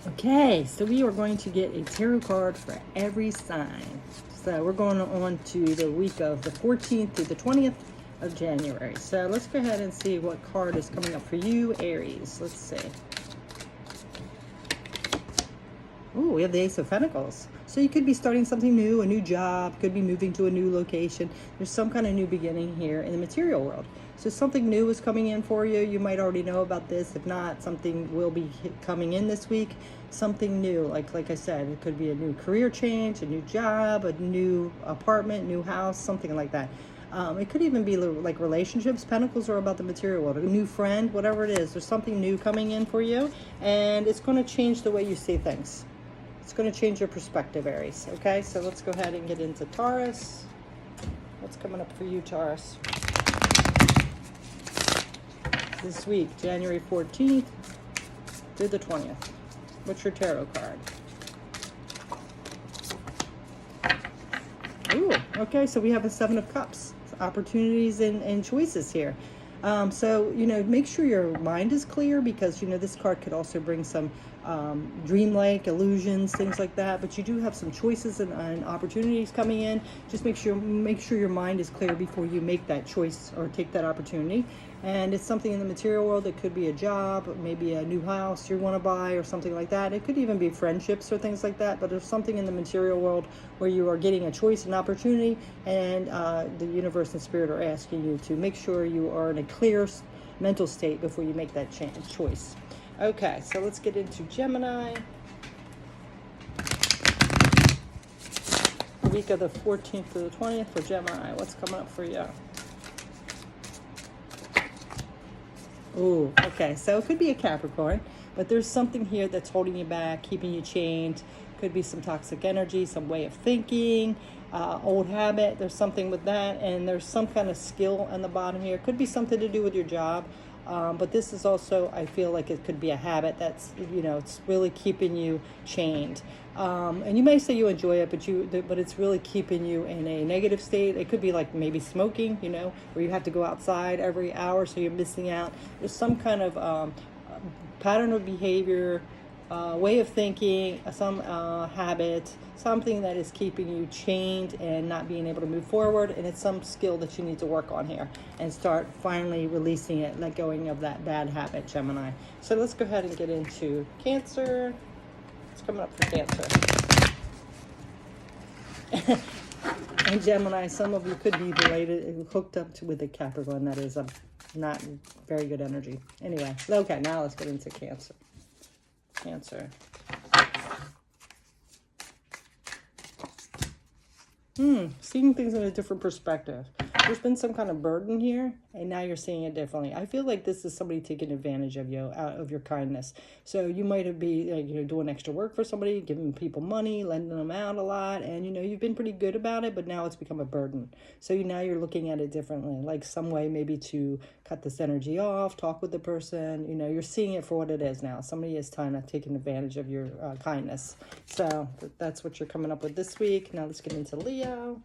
Okay, so we are going to get a tarot card for every sign. So we're going on to the week of the 14th through the 20th of January. So let's go ahead and see what card is coming up for you, Aries. Let's see. Oh, we have the Ace of Pentacles. So you could be starting something new, a new job, could be moving to a new location. There's some kind of new beginning here in the material world. So something new is coming in for you. You might already know about this. If not, something will be coming in this week. Something new, like I said, it could be a new career change, a new job, a new apartment, new house, something like that. It could even be like relationships. Pentacles are about the material world. A new friend, whatever it is. There's something new coming in for you, and it's going to change the way you see things. It's going to change your perspective, Aries. Okay, so let's go ahead and get into Taurus. What's coming up for you, Taurus? This week, January 14th through the 20th. What's your tarot card? Ooh, okay, so we have a Seven of Cups. Opportunities and choices here. So, make sure your mind is clear, because, this card could also bring some dreamlike illusions, things like that. But you do have some choices and opportunities coming in. Just make sure your mind is clear before you make that choice or take that opportunity. And it's something in the material world. It could be a job, maybe a new house you want to buy or something like that. It could even be friendships or things like that. But there's something in the material world where you are getting a choice and opportunity, and the universe and spirit are asking you to make sure you are in a clear mental state before you make that choice. Okay, so let's get into Gemini. The week of the 14th to the 20th for Gemini. What's coming up for you? Ooh, okay, so it could be a Capricorn, but there's something here that's holding you back, keeping you chained. Could be some toxic energy, some way of thinking, old habit. There's something with that, and there's some kind of skill on the bottom here. Could be something to do with your job, but this is also, I feel like it could be a habit that's, it's really keeping you chained. And you may say you enjoy it, but it's really keeping you in a negative state. It could be like maybe smoking, where you have to go outside every hour, so you're missing out. There's some kind of pattern of behavior, way of thinking, some habit, something that is keeping you chained and not being able to move forward. And it's some skill that you need to work on here and start finally releasing it, let going of that bad habit, Gemini. So let's go ahead and get into Cancer. What's coming up for Cancer? And Gemini, some of you could be related, hooked up with a Capricorn. That is not very good energy. Anyway, okay, now let's get into Cancer. Cancer. Seeing things in a different perspective. There's been some kind of burden here, and now you're seeing it differently. I feel like this is somebody taking advantage of you, out of your kindness. So you might be doing extra work for somebody, giving people money, lending them out a lot, and you've been pretty good about it, but now it's become a burden. So now you're looking at it differently, like some way maybe to cut this energy off, talk with the person. You're seeing it for what it is now. Somebody is kind of taking advantage of your kindness. So that's what you're coming up with this week. Now let's get into Leo.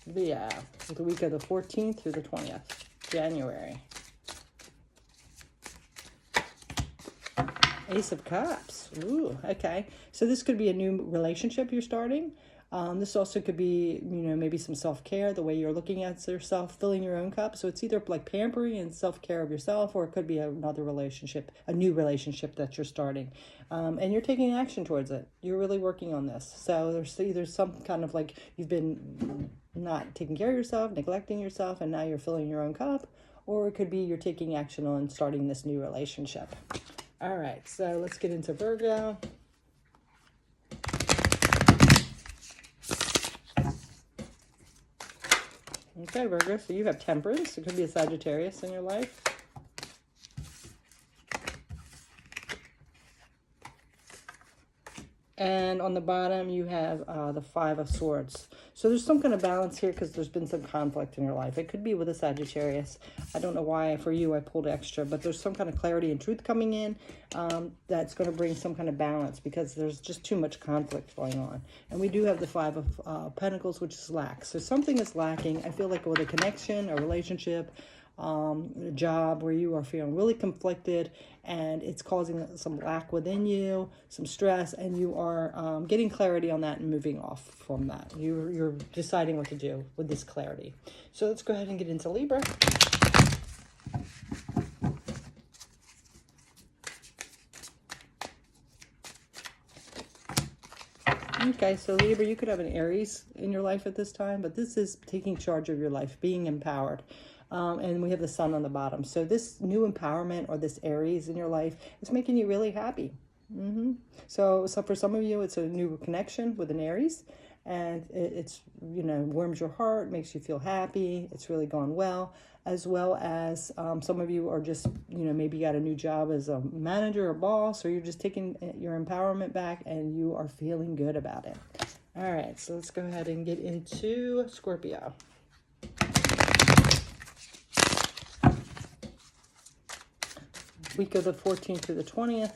Leo, the week of the 14th through the 20th, January. Ace of Cups. Ooh, okay. So this could be a new relationship you're starting. This also could be, maybe some self-care, the way you're looking at yourself, filling your own cup. So it's either like pampering and self-care of yourself, or it could be another relationship, a new relationship that you're starting. And you're taking action towards it. You're really working on this. So there's either some kind of like you've been not taking care of yourself, neglecting yourself, and now you're filling your own cup, or it could be you're taking action on starting this new relationship. All right, so let's get into Virgo. Okay, Virgo, so you have Temperance. It could be a Sagittarius in your life. And on the bottom, you have the Five of Swords. So there's some kind of balance here because there's been some conflict in your life. It could be with a Sagittarius. I don't know why for you I pulled extra, but there's some kind of clarity and truth coming in that's going to bring some kind of balance because there's just too much conflict going on. And we do have the Five of Pentacles, which is lack. So something is lacking. I feel like with a connection, a relationship, a job where you are feeling really conflicted and it's causing some lack within you, some stress, and you are getting clarity on that and moving off from that. You're deciding what to do with this clarity. So let's go ahead and get into Libra. Okay, so Libra, you could have an Aries in your life at this time, but this is taking charge of your life, being empowered. And we have the sun on the bottom. So this new empowerment or this Aries in your life is making you really happy. So for some of you, it's a new connection with an Aries. And it's, you know, warms your heart, makes you feel happy. It's really gone well. As well as some of you are just, you know, maybe got a new job as a manager or boss, or you're just taking your empowerment back and you are feeling good about it. All right, so let's go ahead and get into Scorpio. Week of the 14th through the 20th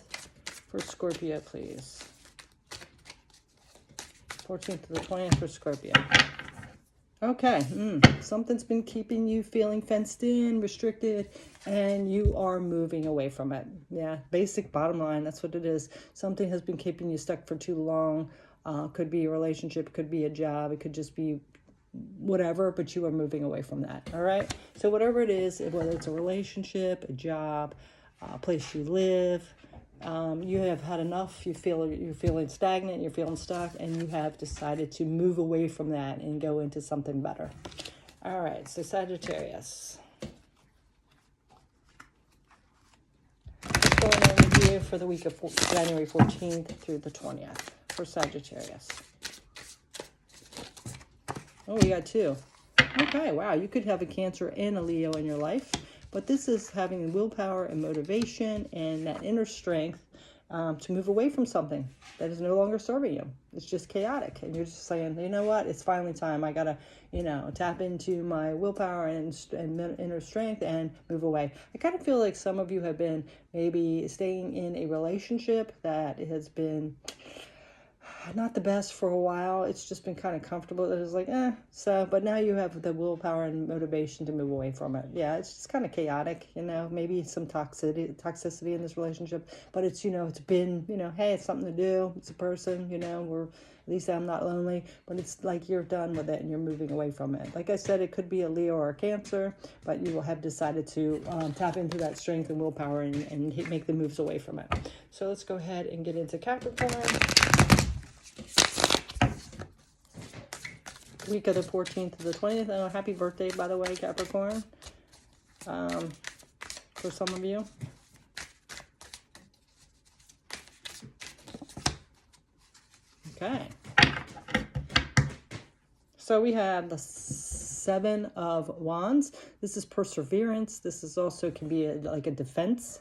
for Scorpio, please. 14th to the 20th for Scorpio. Okay, something's been keeping you feeling fenced in, restricted, and you are moving away from it. Yeah, basic bottom line, that's what it is. Something has been keeping you stuck for too long. Could be a relationship, could be a job, it could just be whatever, but you are moving away from that, all right? So whatever it is, whether it's a relationship, a job, place you live, you have had enough. You're feeling stagnant, you're feeling stuck, and you have decided to move away from that and go into something better. All right, so Sagittarius. What's going on with you for the week of January 14th through the 20th for Sagittarius? Oh, we got two. Okay, wow, you could have a Cancer and a Leo in your life. But this is having willpower and motivation and that inner strength to move away from something that is no longer serving you. It's just chaotic. And you're just saying, you know what? It's finally time. I got to, you know, tap into my willpower and inner strength and move away. I kind of feel like some of you have been maybe staying in a relationship that has been not the best for a while. It's just been kind of comfortable. It was like, so, but now you have the willpower and motivation to move away from it. Yeah, it's just kind of chaotic, you know, maybe some toxicity in this relationship, but it's, you know, it's been, you know, hey, it's something to do. It's a person, you know, at least I'm not lonely, but it's like you're done with it and you're moving away from it. Like I said, it could be a Leo or a Cancer, but you will have decided to tap into that strength and willpower and make the moves away from it. So let's go ahead and get into Capricorn. Week of the 14th to the 20th. Oh, happy birthday, by the way, Capricorn. For some of you. Okay. So we have the Seven of Wands. This is perseverance. This is also can be like a defense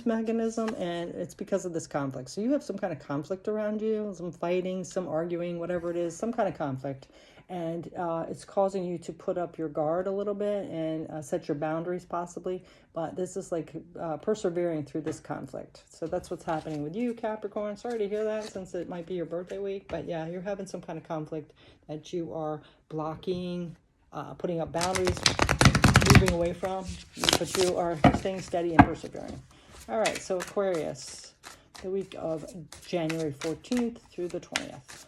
mechanism, and it's because of this conflict. So you have some kind of conflict around you, some fighting, some arguing, whatever it is, some kind of conflict. And it's causing you to put up your guard a little bit and set your boundaries possibly. But this is like persevering through this conflict. So that's what's happening with you, Capricorn. Sorry to hear that since it might be your birthday week. But yeah, you're having some kind of conflict that you are blocking, putting up boundaries, moving away from, but you are staying steady and persevering. All right, so Aquarius, the week of January 14th through the 20th.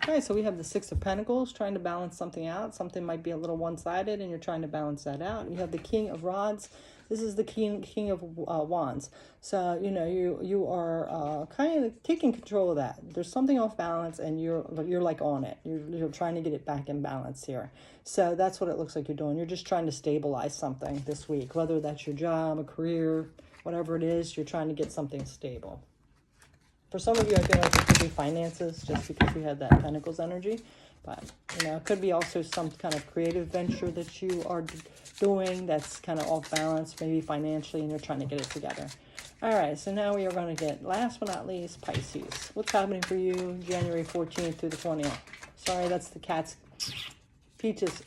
Okay, so we have the Six of Pentacles, trying to balance something out. Something might be a little one-sided, and you're trying to balance that out. You have the King of Rods. This is the king of Wands. So, you know, you are kind of taking control of that. There's something off balance, and you're like on it. You're trying to get it back in balance here. So that's what it looks like you're doing. You're just trying to stabilize something this week, whether that's your job, a career, whatever it is. You're trying to get something stable. For some of you, I feel like it could be finances, just because we had that Pentacles energy. But, you know, it could be also some kind of creative venture that you are doing that's kind of off balance, maybe financially, and you're trying to get it together. All right, so now we are going to get, last but not least, Pisces. What's happening for you January 14th through the 20th? Sorry, that's the cat's peaches.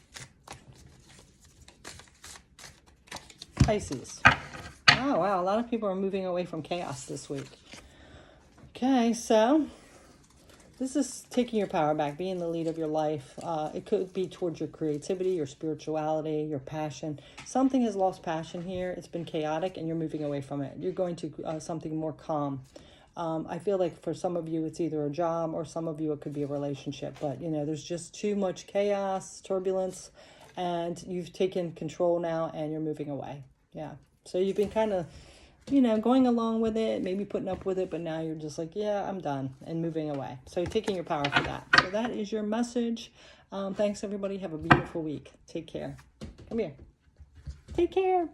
Pisces. Oh, wow, a lot of people are moving away from chaos this week. Okay, so this is taking your power back, being the lead of your life. It could be towards your creativity, your spirituality, your passion. Something has lost passion here. It's been chaotic and you're moving away from it. You're going to something more calm. I feel like for some of you, it's either a job or some of you, it could be a relationship. But, you know, there's just too much chaos, turbulence, and you've taken control now and you're moving away. Yeah. So you've been kind of, you know, going along with it, maybe putting up with it, but now you're just like, yeah, I'm done, and moving away. So you're taking your power for that. So that is your message. Thanks, everybody. Have a beautiful week. Take care. Come here. Take care.